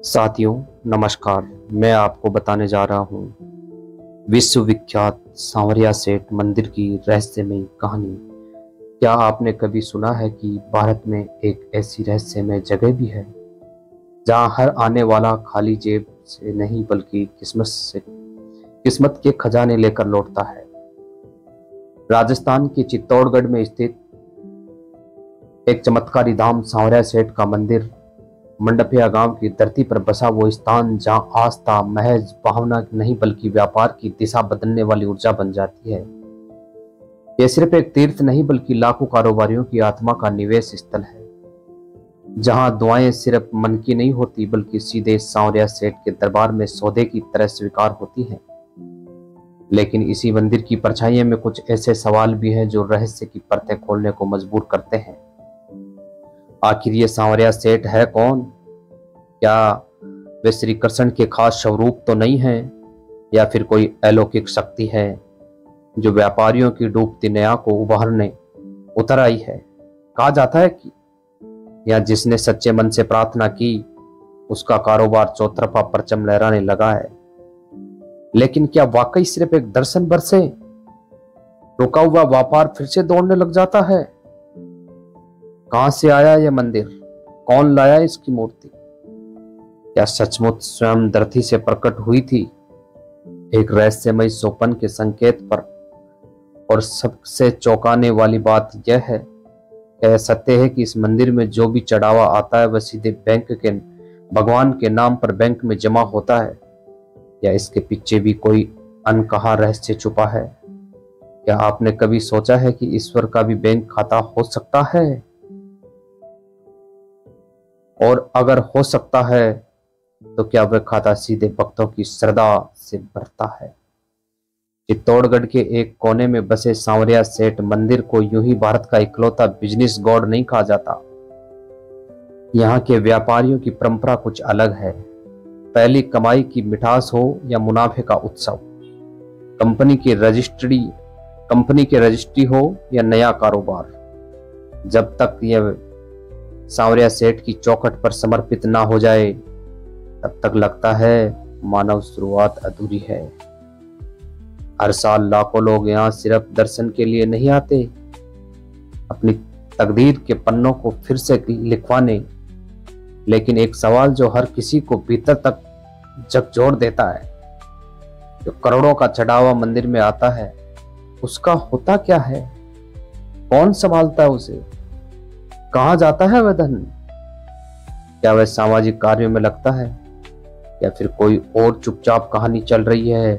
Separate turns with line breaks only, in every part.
साथियों नमस्कार। मैं आपको बताने जा रहा हूँ विश्वविख्यात सांवरिया सेठ मंदिर की रहस्यमयी कहानी। क्या आपने कभी सुना है कि भारत में एक ऐसी रहस्यमय जगह भी है जहाँ हर आने वाला खाली जेब से नहीं बल्कि किस्मत के खजाने लेकर लौटता है। राजस्थान के चित्तौड़गढ़ में स्थित एक चमत्कारी धाम सांवरिया सेठ का मंदिर मंडपिया गांव की धरती पर बसा वो स्थान जहां आस्था महज भावना नहीं बल्कि व्यापार की दिशा बदलने वाली ऊर्जा बन जाती है। यह सिर्फ एक तीर्थ नहीं बल्कि लाखों कारोबारियों की आत्मा का निवेश स्थल है, जहां दुआएं सिर्फ मन की नहीं होती बल्कि सीधे सांवरिया सेठ के दरबार में सौदे की तरह स्वीकार होती हैं। लेकिन इसी मंदिर की परछाइयों में कुछ ऐसे सवाल भी हैं जो रहस्य की परतें खोलने को मजबूर करते हैं। आखिर ये सांवरिया सेठ है कौन? क्या वे श्री कृष्ण के खास स्वरूप तो नहीं है, या फिर कोई अलौकिक शक्ति है जो व्यापारियों की डूबती नया को उभारने उतर आई है? कहा जाता है कि या जिसने सच्चे मन से प्रार्थना की उसका कारोबार चौतरफा परचम लहराने लगा है। लेकिन क्या वाकई सिर्फ एक दर्शन भर से रुका हुआ व्यापार फिर से दौड़ने लग जाता है? कहां से आया यह मंदिर? कौन लाया इसकी मूर्ति? क्या सचमुच स्वयं धरती से प्रकट हुई थी एक रहस्यमय सोपन के संकेत पर? और सबसे चौंकाने वाली बात यह है, क्या यह सत्य है कि इस मंदिर में जो भी चढ़ावा आता है वह सीधे भगवान के नाम पर बैंक में जमा होता है, या इसके पीछे भी कोई अनकहा रहस्य छुपा है? क्या आपने कभी सोचा है कि ईश्वर का भी बैंक खाता हो सकता है? और अगर हो सकता है तो क्या वह खाता सीधे भक्तों की श्रद्धा से भरता है? चित्तौड़गढ़ के एक कोने में बसे सांवरिया सेठ मंदिर को यूं ही भारत का इकलौता बिजनेस गॉड नहीं कहा जाता। यहाँ के व्यापारियों की परंपरा कुछ अलग है। पहली कमाई की मिठास हो या मुनाफे का उत्सव, कंपनी की रजिस्ट्री हो या नया कारोबार, जब तक यह सांवरिया सेठ की चौखट पर समर्पित ना हो जाए तब तक लगता है मानव शुरुआत अधूरी है। हर साल लाखों लोग यहाँ सिर्फ दर्शन के लिए नहीं आते, अपनी तकदीर के पन्नों को फिर से लिखवाने। लेकिन एक सवाल जो हर किसी को भीतर तक झकझोर देता है, जो करोड़ों का चढ़ावा मंदिर में आता है उसका होता क्या है? कौन संभालता है उसे? कहां जाता है वह धन? क्या वह सामाजिक कार्यों में लगता है, या फिर कोई और चुपचाप कहानी चल रही है?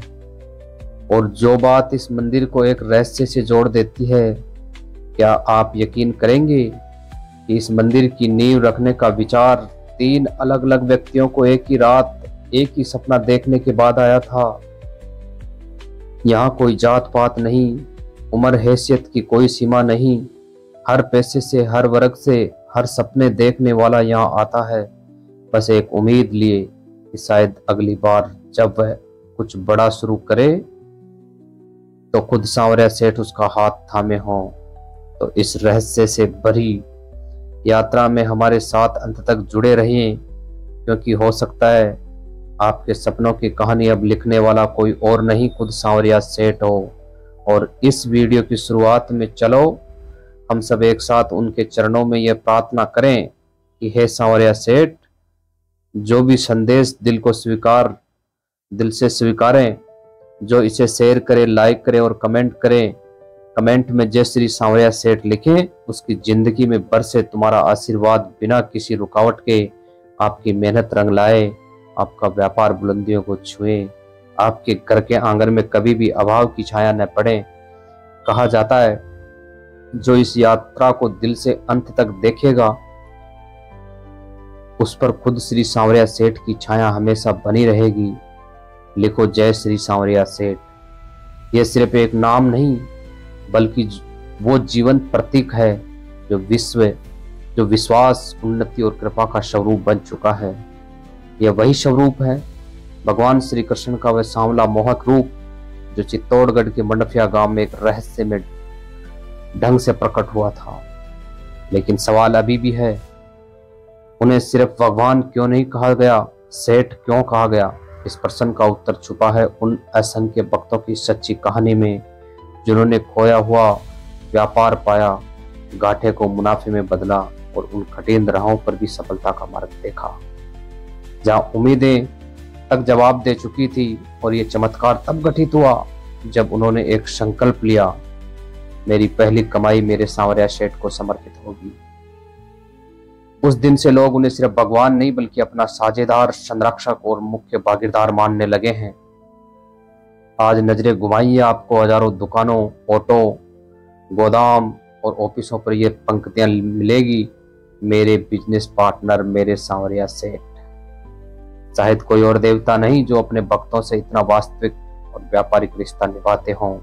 और जो बात इस मंदिर को एक रहस्य से जोड़ देती है, क्या आप यकीन करेंगे कि इस मंदिर की नींव रखने का विचार 3 अलग अलग व्यक्तियों को एक ही रात एक ही सपना देखने के बाद आया था? यहाँ कोई जात पात नहीं, उम्र हैसियत की कोई सीमा नहीं, हर पैसे से, हर वर्ग से, हर सपने देखने वाला यहाँ आता है, बस एक उम्मीद लिए कि शायद अगली बार जब वह कुछ बड़ा शुरू करे तो खुद सांवरिया सेठ उसका हाथ थामे हो। तो इस रहस्य से भरी यात्रा में हमारे साथ अंत तक जुड़े रहिए, क्योंकि हो सकता है आपके सपनों की कहानी अब लिखने वाला कोई और नहीं, खुद सांवरिया सेठ हो। और इस वीडियो की शुरुआत में चलो हम सब एक साथ उनके चरणों में यह प्रार्थना करें कि हे सांवरिया सेठ, जो भी संदेश दिल से स्वीकारें, जो इसे शेयर करे, लाइक करे और कमेंट करें, कमेंट में जय श्री सांवरिया सेठ लिखें, उसकी जिंदगी में बरसे तुम्हारा आशीर्वाद बिना किसी रुकावट के, आपकी मेहनत रंग लाए, आपका व्यापार बुलंदियों को छुए, आपके घर के आंगन में कभी भी अभाव की छाया न पड़े। कहा जाता है जो इस यात्रा को दिल से अंत तक देखेगा उस पर खुद श्री सांवरिया सेठ की छाया हमेशा बनी रहेगी। लिखो जय श्री सांवरिया सेठ। यह सिर्फ एक नाम नहीं बल्कि वो जीवन प्रतीक है जो विश्वास, उन्नति और कृपा का स्वरूप बन चुका है। यह वही स्वरूप है, भगवान श्री कृष्ण का वह सांवला मोहक रूप जो चित्तौड़गढ़ के मंडपिया गांव में एक रहस्य में ढंग से प्रकट हुआ था। लेकिन सवाल अभी भी है, उन्हें सिर्फ भगवान क्यों नहीं कहा गया, सेठ क्यों कहा गया, इस प्रश्न का उत्तर छुपा है उन असंख्य भक्तों की सच्ची कहानी में, जिन्होंने खोया हुआ व्यापार पाया, घाटे को मुनाफे में बदला और उन कठिन राहों पर भी सफलता का मार्ग देखा। जहां उम्मीदें तक जवाब दे चुकी थी, और ये चमत्कार तब घटित हुआ जब उन्होंने एक संकल्प लिया, मेरी पहली कमाई मेरे सांवरिया सेठ को समर्पित होगी। उस दिन से लोग उन्हें सिर्फ भगवान नहीं बल्कि अपना साझेदार, संरक्षक और मुख्य भागीदार मानने लगे हैं। आज नजरें घुमाइए, आपको हजारों दुकानों, ऑटो, गोदाम और ऑफिसों पर ये पंक्तियां मिलेगी, मेरे बिजनेस पार्टनर, मेरे सांवरिया सेठ। शायद कोई और देवता नहीं जो अपने भक्तों से इतना वास्तविक और व्यापारिक रिश्ता निभाते हों।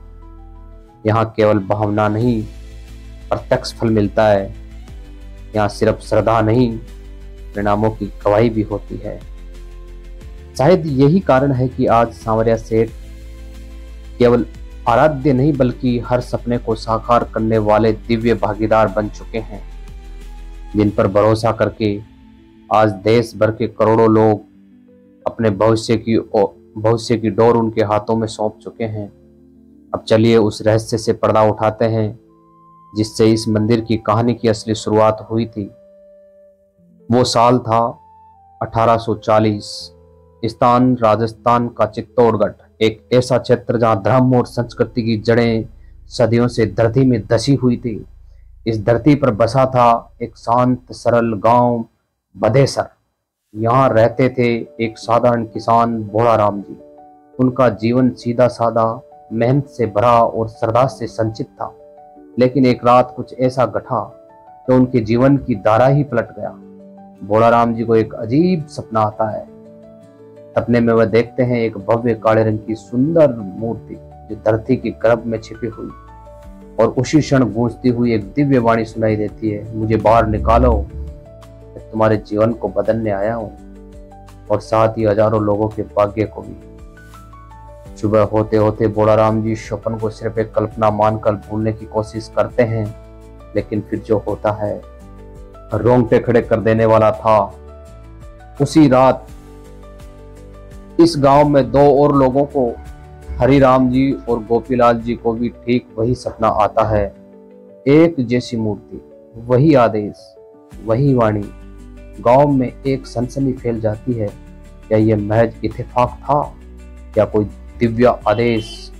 यहाँ केवल भावना नहीं, प्रत्यक्ष फल मिलता है। यहाँ सिर्फ श्रद्धा नहीं, परिणामों की गवाही भी होती है। शायद यही कारण है कि आज सांवरिया सेठ केवल आराध्य नहीं बल्कि हर सपने को साकार करने वाले दिव्य भागीदार बन चुके हैं, जिन पर भरोसा करके आज देश भर के करोड़ों लोग अपने भविष्य की डोर उनके हाथों में सौंप चुके हैं। अब चलिए उस रहस्य से पर्दा उठाते हैं जिससे इस मंदिर की कहानी की असली शुरुआत हुई थी। वो साल था 1840। स्थान राजस्थान का चित्तौड़गढ़, एक ऐसा क्षेत्र जहां धर्म और संस्कृति की जड़ें सदियों से धरती में धसी हुई थी। इस धरती पर बसा था एक शांत सरल गांव बधेसर। यहाँ रहते थे एक साधारण किसान भोलाराम जी। उनका जीवन सीधा साधा, मेहनत से भरा और श्रद्धा से संचित था। लेकिन एक रात कुछ ऐसा घटा तो उनके जीवन की धारा ही पलट गया। भोलाराम जी को एक अजीब सपना आता है। सपने में वह देखते हैं एक भव्य काले रंग की सुंदर मूर्ति जो धरती की गर्भ में छिपी हुई, और उसी क्षण गूंजती हुई एक दिव्य वाणी सुनाई देती है, मुझे बाहर निकालो, मैं तुम्हारे जीवन को बदलने आया हूँ और साथ ही हजारों लोगों के भाग्य को भी। सुबह होते होते भोलाराम जी स्वप्न को सिर्फ एक कल्पना मानकर भूलने की कोशिश करते हैं, लेकिन फिर जो होता है रोंगटे खड़े कर देने वाला था। उसी रात इस गांव में दो और लोगों को, हरिराम जी और गोपीलाल जी को भी ठीक वही सपना आता है। एक जैसी मूर्ति, वही आदेश, वही वाणी। गांव में एक सनसनी फैल जाती है। क्या यह महज इत्तेफाक था या कोई दिव्य आदेश?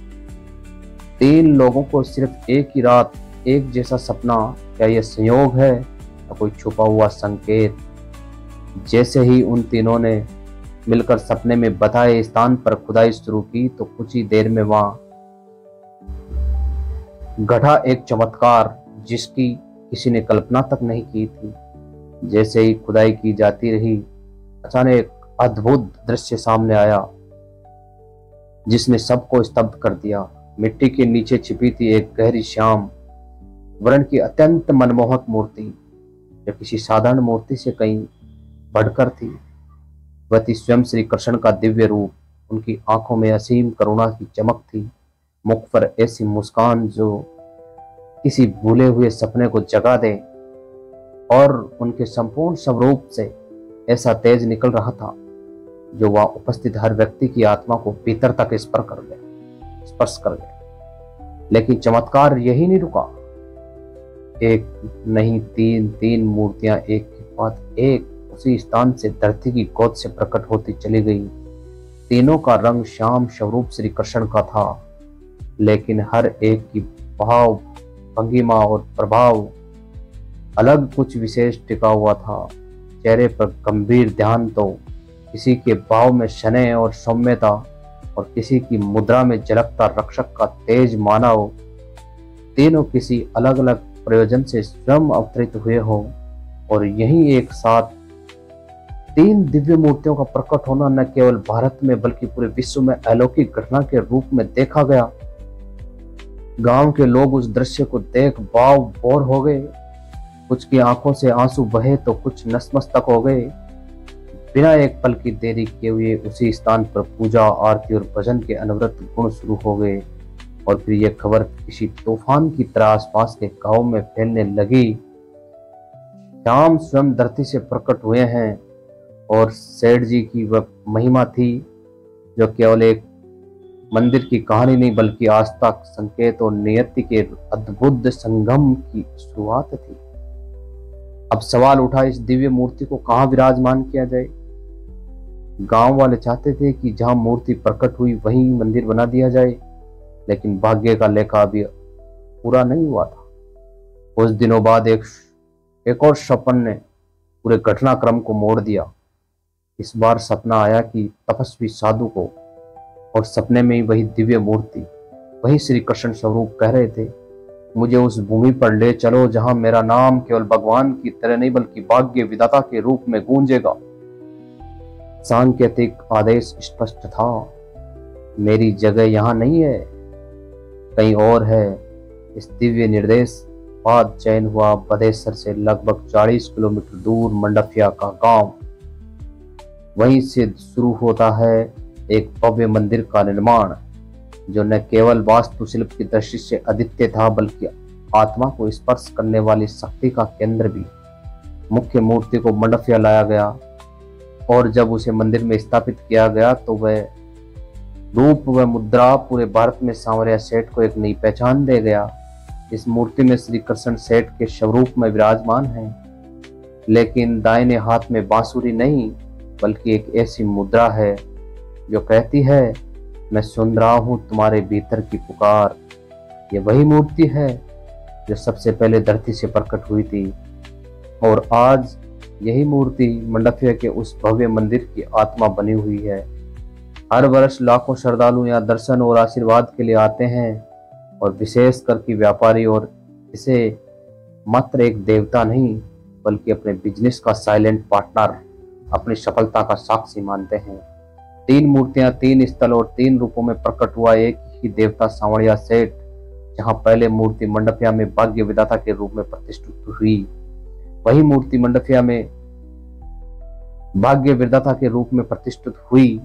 3 लोगों को सिर्फ एक ही रात, एक जैसा सपना, क्या यह संयोग है या कोई छुपा हुआ संकेत? जैसे ही उन तीनों ने मिलकर सपने में बताए स्थान पर खुदाई शुरू की तो कुछ ही देर में वहां घटा एक चमत्कार जिसकी किसी ने कल्पना तक नहीं की थी। जैसे ही खुदाई की जाती रही, अचानक एक अद्भुत दृश्य सामने आया जिसने सबको स्तब्ध कर दिया। मिट्टी के नीचे छिपी थी एक गहरी श्याम वर्ण की अत्यंत मनमोहक मूर्ति, जो किसी साधारण मूर्ति से कहीं बढ़कर थी। वह थी स्वयं श्री कृष्ण का दिव्य रूप। उनकी आंखों में असीम करुणा की चमक थी, मुख पर ऐसी मुस्कान जो किसी भूले हुए सपने को जगा दे, और उनके संपूर्ण स्वरूप से ऐसा तेज निकल रहा था जो वहां उपस्थित हर व्यक्ति की आत्मा को भीतर तक स्पर्श कर गया। लेकिन चमत्कार यही नहीं रुका। एक नहीं, 3 मूर्तियां एक के बाद एक उसी स्थान से धरती की गोद से प्रकट होती चली गई। तीनों का रंग श्याम स्वरूप श्री कृष्ण का था, लेकिन हर एक की भाव, भंगिमा और प्रभाव अलग, कुछ विशेष टिका हुआ था। चेहरे पर गंभीर ध्यान तो किसी के भाव में शनय और सौम्यता, और किसी की मुद्रा में झलकता रक्षक का तेज मानव। तीनों किसी अलग अलग प्रयोजन से स्वयं अवतरित हुए हो, और यही एक साथ 3 दिव्य मूर्तियों का प्रकट होना न केवल भारत में बल्कि पूरे विश्व में अलौकिक घटना के रूप में देखा गया। गांव के लोग उस दृश्य को देख भाव भोर हो गए। कुछ की आंखों से आंसू बहे तो कुछ नतमस्तक हो गए। बिना एक पल की देरी किए हुए उसी स्थान पर पूजा, आरती और भजन के अनवरत गुण शुरू हो गए, और फिर यह खबर किसी तूफान की तरह आसपास के गांव में फैलने लगी। श्याम स्वयं धरती से प्रकट हुए हैं और सेठ जी की वह महिमा थी जो केवल एक मंदिर की कहानी नहीं बल्कि आस्था, संकेत और नियति के अद्भुत संगम की शुरुआत थी। अब सवाल उठा, इस दिव्य मूर्ति को कहाँ विराजमान किया जाए। गांव वाले चाहते थे कि जहां मूर्ति प्रकट हुई वहीं मंदिर बना दिया जाए, लेकिन भाग्य का लेखा अभी पूरा नहीं हुआ था। कुछ दिनों बाद एक और सपन ने पूरे घटनाक्रम को मोड़ दिया। इस बार सपना आया कि तपस्वी साधु को, और सपने में ही वही दिव्य मूर्ति, वही श्री कृष्ण स्वरूप कह रहे थे, मुझे उस भूमि पर ले चलो जहां मेरा नाम केवल भगवान की तरह नहीं बल्कि भाग्य विधाता के रूप में गूंजेगा। सांकेतिक आदेश स्पष्ट था, मेरी जगह यहां नहीं है, कहीं और है। इस दिव्य निर्देश बाद चयन हुआ बदेसर से लगभग 40 किलोमीटर दूर मंडफिया का गांव। वहीं से शुरू होता है एक भव्य मंदिर का निर्माण, जो न केवल वास्तुशिल्प की दृष्टि से अद्वितीय था बल्कि आत्मा को स्पर्श करने वाली शक्ति का केंद्र भी। मुख्य मूर्ति को मंडफिया लाया गया और जब उसे मंदिर में स्थापित किया गया तो वह रूप व मुद्रा पूरे भारत में सांवरिया सेठ को एक नई पहचान दे गया। इस मूर्ति में श्री कृष्ण सेठ के स्वरूप में विराजमान है, लेकिन दाहिने हाथ में बांसुरी नहीं बल्कि एक ऐसी मुद्रा है जो कहती है, मैं सुन रहा हूं तुम्हारे भीतर की पुकार। ये वही मूर्ति है जो सबसे पहले धरती से प्रकट हुई थी, और आज यही मूर्ति मंडफिया के उस भव्य मंदिर की आत्मा बनी हुई है। हर वर्ष लाखों श्रद्धालु यहाँ दर्शन और आशीर्वाद के लिए आते हैं, और विशेष करके व्यापारी, और इसे मात्र एक देवता नहीं बल्कि अपने बिजनेस का साइलेंट पार्टनर, अपनी सफलता का साक्षी मानते हैं। 3 मूर्तियां 3 स्थल और 3 रूपों में प्रकट हुआ एक ही देवता सांवरिया सेठ। जहां पहले मूर्ति मंडफिया में भाग्य विधाता के रूप में प्रतिष्ठित हुई, वही मूर्ति मंडफिया में भाग्य विधाता के रूप में प्रतिष्ठित हुई,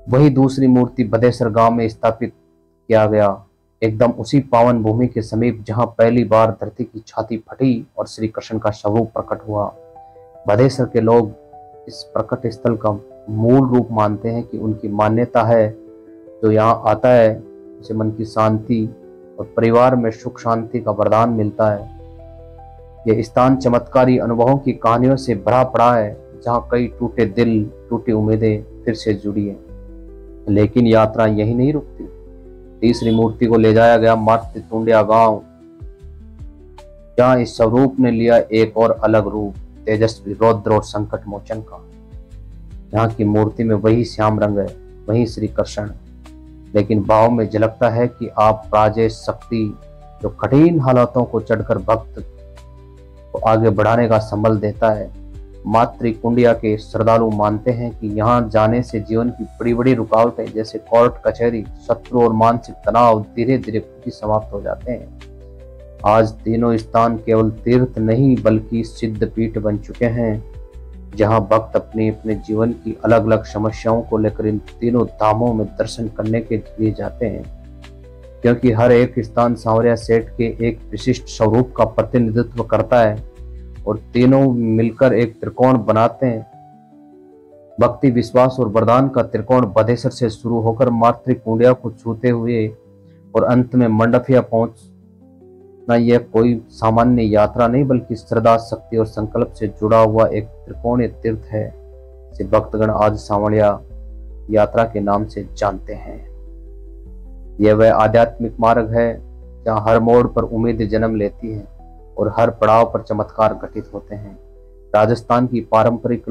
वही दूसरी मूर्ति बदेसर गांव में स्थापित किया गया, एकदम उसी पावन भूमि के समीप जहां पहली बार धरती की छाती फटी और श्री कृष्ण का स्वरूप प्रकट हुआ। बदेसर के लोग इस प्रकट स्थल का मूल रूप मानते हैं कि उनकी मान्यता है, जो यहाँ आता है उसे मन की शांति और परिवार में सुख शांति का वरदान मिलता है। यह स्थान चमत्कारी अनुभवों की कहानियों से भरा पड़ा है, जहाँ कई टूटे दिल, टूटी उम्मीदें फिर से जुड़ी हैं। लेकिन यात्रा यही नहीं रुकती। तीसरी मूर्ति को ले जाया गया मातृ टुंडिया गांव, जहाँ इस स्वरूप ने लिया एक और अलग रूप, तेजस्वी रौद्र और संकट मोचन का। यहाँ की मूर्ति में वही श्याम रंग है, वही श्री कृष्ण, लेकिन भाव में झलकता है कि आप राजेश शक्ति, जो कठिन हालातों को चढ़कर भक्त को आगे बढ़ाने का संबल देता है। मातृ कुंडिया के श्रद्धालु मानते हैं कि यहाँ जाने से जीवन की बड़ी बड़ी रुकावटें जैसे कोर्ट कचहरी, शत्रु और मानसिक तनाव धीरे धीरे खुद ही समाप्त हो जाते हैं। आज तीनों स्थान केवल तीर्थ नहीं बल्कि सिद्ध पीठ बन चुके हैं, जहां भक्त अपने अपने जीवन की अलग अलग समस्याओं को लेकर इन तीनों धामों में दर्शन करने के लिए जाते हैं, क्योंकि हर एक स्थान सांवरिया सेठ के एक विशिष्ट स्वरूप का प्रतिनिधित्व करता है और तीनों मिलकर एक त्रिकोण बनाते हैं। भक्ति, विश्वास और वरदान का त्रिकोण बदेसर से शुरू होकर मातृ कुंडिया को छूते हुए और अंत में मंडफिया पहुंचना, यह कोई सामान्य यात्रा नहीं बल्कि श्रद्धा, शक्ति और संकल्प से जुड़ा हुआ एक त्रिकोणीय तीर्थ है, जिसे भक्तगण आज सांवरिया यात्रा के नाम से जानते हैं। यह वह आध्यात्मिक मार्ग है जहाँ हर मोड़ पर उम्मीद जन्म लेती है और हर पड़ाव पर चमत्कार घटित होते हैं। राजस्थान की पारंपरिक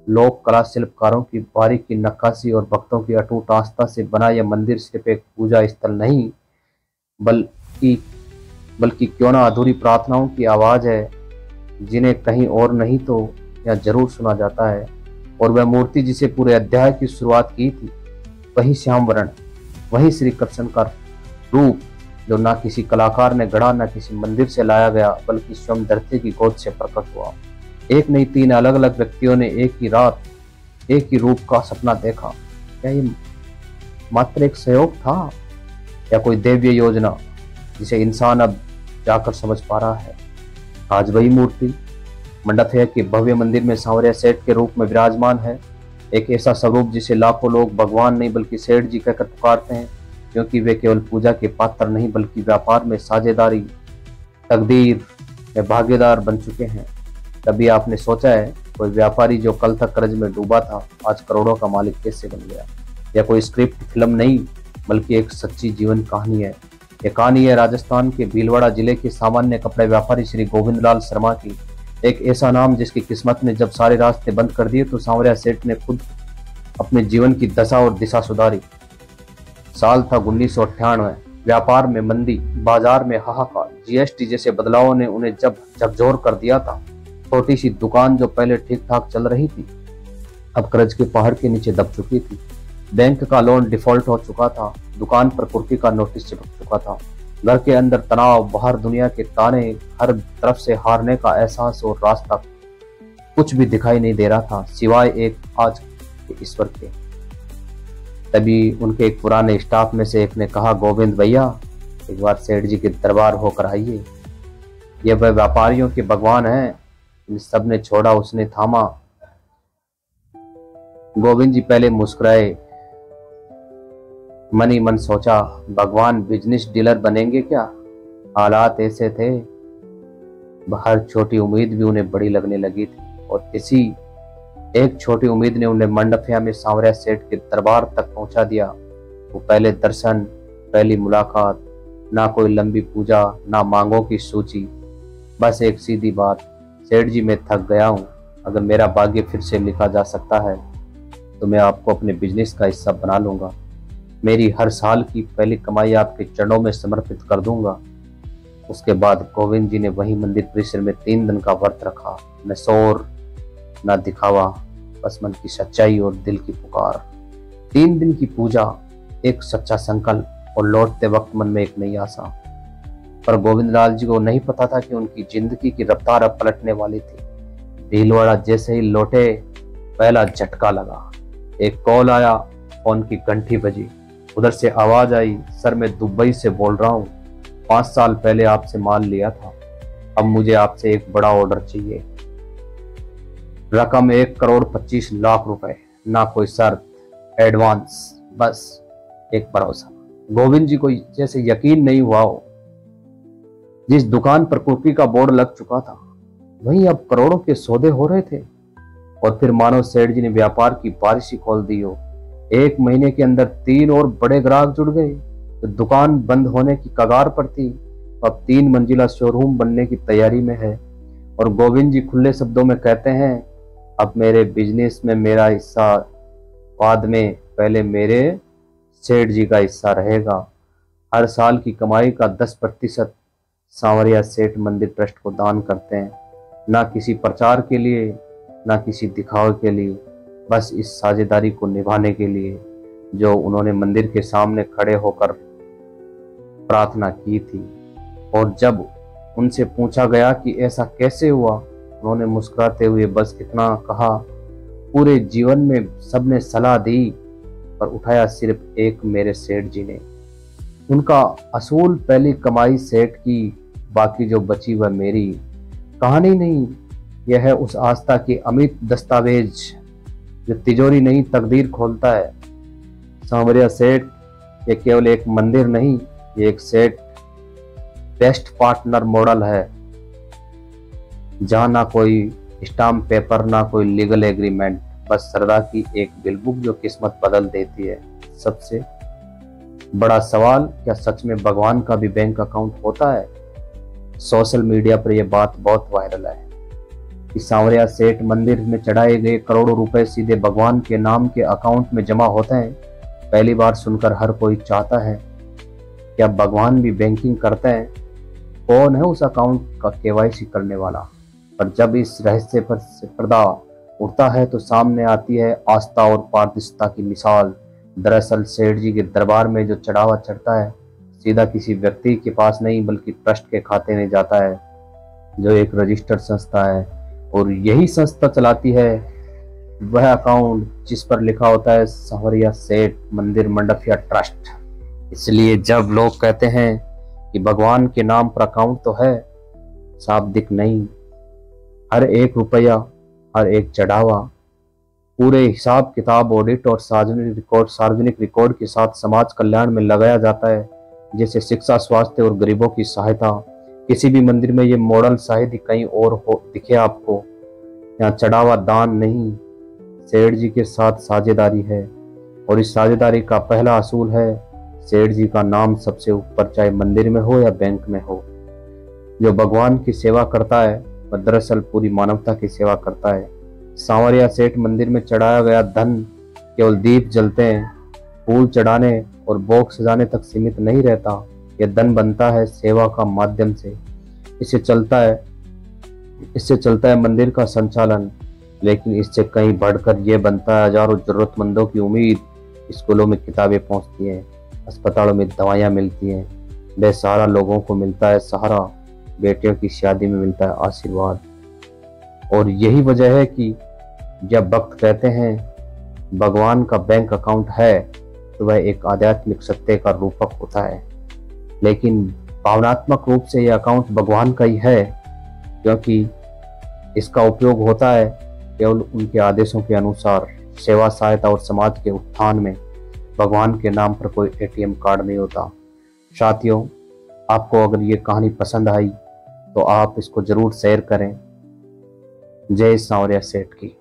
लोक कला शिल्पकारों की बारीकी नक्काशी और भक्तों की अटूट आस्था से बना यह मंदिर सिर्फ एक पूजा स्थल नहीं बल्कि क्यों ना अधूरी प्रार्थनाओं की आवाज है, जिन्हें कहीं और नहीं तो यहाँ जरूर सुना जाता है। और वह मूर्ति जिसे पूरे अध्याय की शुरुआत की थी, वही श्याम वर्ण, वही श्री कृष्ण का रूप, जो ना किसी कलाकार ने गढ़ा, ना किसी मंदिर से लाया गया, बल्कि स्वयं धरती की गोद से प्रकट हुआ। एक नहीं 3 अलग अलग व्यक्तियों ने एक ही रात एक ही रूप का सपना देखा। क्या ये मात्र एक सहयोग था या कोई दैवीय योजना जिसे इंसान अब जाकर समझ पा रहा है? आज वही मूर्ति मंडफिया के भव्य मंदिर में सांवरिया सेठ के रूप में विराजमान है, एक ऐसा स्वरूप जिसे लाखों लोग भगवान नहीं बल्कि सेठ जी कहकर पुकारते हैं, क्योंकि वे केवल पूजा के पात्र नहीं बल्कि व्यापार में साझेदारी, तकदीर में भागीदार बन चुके हैं। कभी आपने सोचा है कोई व्यापारी जो कल तक कर्ज में डूबा था आज करोड़ों का मालिक कैसे बन गया? यह कोई स्क्रिप्ट फिल्म नहीं बल्कि एक सच्ची जीवन कहानी है। यह कहानी है राजस्थान के भीलवाड़ा जिले के सामान्य कपड़े व्यापारी श्री गोविंदलाल शर्मा की। एक ऐसा नाम जिसकी किस्मत ने जब सारे रास्ते बंद कर दिए तो सांवरिया सेठ ने खुद अपने जीवन की दशा और दिशा सुधारी। साल था 1998। व्यापार में मंदी, बाजार में हाहाकार, जीएसटी जैसे बदलावों ने उन्हें जब झकझोर कर दिया था। छोटी सी दुकान जो पहले ठीक ठाक चल रही थी अब कर्ज के पहाड़ के नीचे दब चुकी थी। बैंक का लोन डिफॉल्ट हो चुका था, दुकान पर कुर्की का नोटिस चिपक चुका था। घर के अंदर तनाव, बाहर दुनिया के ताने, हर तरफ से हारने का एहसास और रास्ता कुछ भी दिखाई नहीं दे रहा था सिवाय एक आज के ईश्वर के। तभी उनके एक पुराने स्टाफ में से एक ने कहा, गोविंद भैया एक बार सेठ जी के दरबार होकर आइए। ये वह व्यापारियों के भगवान हैं। इन सब ने छोड़ा, उसने थामा। गोविंद जी पहले मुस्कुराए, मन ही मन सोचा भगवान बिजनेस डीलर बनेंगे क्या? हालात ऐसे थे। हर छोटी उम्मीद भी उन्हें बड़ी लगने लगी थी और इसी एक छोटी उम्मीद ने उन्हें मंडफिया में सांवरिया सेठ के दरबार तक पहुंचा दिया। वो पहले दर्शन, पहली मुलाकात, ना कोई लंबी पूजा, ना मांगों की सूची, बस एक सीधी बात, सेठ जी मैं थक गया हूँ, अगर मेरा भाग्य फिर से लिखा जा सकता है तो मैं आपको अपने बिजनेस का हिस्सा बना लूंगा। मेरी हर साल की पहली कमाई आपके चरणों में समर्पित कर दूंगा। उसके बाद गोविंद जी ने वही मंदिर परिसर में 3 दिन का व्रत रखा। न शोर न दिखावा, बस मन की सच्चाई और दिल की पुकार। 3 दिन की पूजा, एक सच्चा संकल्प और लौटते वक्त मन में एक नई आशा। पर गोविंदलाल जी को नहीं पता था कि उनकी जिंदगी की रफ्तार अब पलटने वाली थी। भीलवाड़ा जैसे ही लौटे पहला झटका लगा। एक कॉल आया, फोन की घंटी बजी। उधर से आवाज आई, सर मैं दुबई से बोल रहा हूँ, 5 साल पहले आपसे माल लिया था, अब मुझे आपसे एक बड़ा ऑर्डर चाहिए। रकम 1,25,00,000 रुपए, ना कोई शर्त, एडवांस, बस एक भरोसा। गोविंद जी को जैसे यकीन नहीं हुआ हो। जिस दुकान पर कुर्की का बोर्ड लग चुका था वहीं अब करोड़ों के सौदे हो रहे थे। और फिर मानो सेठ जी ने व्यापार की बारिश ही खोल दी हो। 1 महीने के अंदर 3 और बड़े ग्राहक जुड़ गए। तो दुकान बंद होने की कगार पर थी, अब 3 मंजिला शोरूम बनने की तैयारी में है। और गोविंद जी खुले शब्दों में कहते हैं, अब मेरे बिजनेस में मेरा हिस्सा बाद में, पहले मेरे सेठ जी का हिस्सा रहेगा। हर साल की कमाई का 10% सांवरिया सेठ मंदिर ट्रस्ट को दान करते हैं, ना किसी प्रचार के लिए ना किसी दिखावे के लिए, बस इस साझेदारी को निभाने के लिए जो उन्होंने मंदिर के सामने खड़े होकर प्रार्थना की थी। और जब उनसे पूछा गया कि ऐसा कैसे हुआ, उन्होंने मुस्कुराते हुए बस इतना कहा, पूरे जीवन में सबने सलाह दी पर उठाया सिर्फ एक मेरे सेठ जी ने। उनका असूल पहली कमाई सेठ की, बाकी जो बची वह मेरी। कहानी नहीं, यह है उस आस्था की अमिट दस्तावेज जो तिजोरी नहीं तकदीर खोलता है। सांवरिया सेठ ये केवल एक मंदिर नहीं, ये एक सेठ बेस्ट पार्टनर मॉडल है, जहां ना कोई स्टाम्प पेपर ना कोई लीगल एग्रीमेंट, बस श्रद्धा की एक बिलबुक जो किस्मत बदल देती है। सबसे बड़ा सवाल, क्या सच में भगवान का भी बैंक अकाउंट होता है? सोशल मीडिया पर यह बात बहुत वायरल है कि सांवरिया सेठ मंदिर में चढ़ाए गए करोड़ों रुपए सीधे भगवान के नाम के अकाउंट में जमा होते हैं। पहली बार सुनकर हर कोई चाहता है, क्या भगवान भी बैंकिंग करते हैं? कौन है उस अकाउंट का केवाईसी करने वाला? पर जब इस रहस्य पर से पर्दा उठता है तो सामने आती है आस्था और पारदर्शिता की मिसाल। दरअसल सेठ जी के दरबार में जो चढ़ावा चढ़ता है सीधा किसी व्यक्ति के पास नहीं बल्कि ट्रस्ट के खाते में जाता है, जो एक रजिस्टर्ड संस्था है। और यही संस्था चलाती है वह अकाउंट जिस पर लिखा होता है सांवरिया सेठ मंदिर मंडफिया ट्रस्ट। इसलिए जब लोग कहते हैं कि भगवान के नाम पर अकाउंट तो है, शाब्दिक नहीं, हर एक रुपया, हर एक चढ़ावा, पूरे हिसाब किताब, ऑडिट और सार्वजनिक रिकॉर्ड के साथ समाज कल्याण में लगाया जाता है, जैसे शिक्षा, स्वास्थ्य और गरीबों की सहायता। किसी भी मंदिर में ये मॉडल शायद ही कहीं और हो दिखे आपको। यहाँ चढ़ावा दान नहीं, सेठ जी के साथ साझेदारी है, और इस साझेदारी का पहला असूल है सेठ जी का नाम सबसे ऊपर, चाहे मंदिर में हो या बैंक में हो। जो भगवान की सेवा करता है वह दरअसल पूरी मानवता की सेवा करता है। सांवरिया सेठ मंदिर में चढ़ाया गया धन केवल दीप जलते हैं, फूल चढ़ाने और भोग सजाने तक सीमित नहीं रहता। यह धन बनता है सेवा का माध्यम से। इससे चलता है मंदिर का संचालन, लेकिन इससे कहीं बढ़कर यह बनता है हजारों जरूरतमंदों की उम्मीद। स्कूलों में किताबें पहुंचती हैं, अस्पतालों में दवाइयाँ मिलती हैं, बेसहारा लोगों को मिलता है सहारा, बेटियों की शादी में मिलता है आशीर्वाद। और यही वजह है कि जब भक्त कहते हैं भगवान का बैंक अकाउंट है, तो वह एक आध्यात्मिक सत्य का रूपक होता है। लेकिन भावनात्मक रूप से यह अकाउंट भगवान का ही है, क्योंकि इसका उपयोग होता है केवल उनके आदेशों के अनुसार। सेवा, सहायता और समाज के उत्थान में भगवान के नाम पर कोई एटीएम कार्ड नहीं होता। साथियों, आपको अगर ये कहानी पसंद आई तो आप इसको जरूर शेयर करें। जय सांवरिया सेठ की।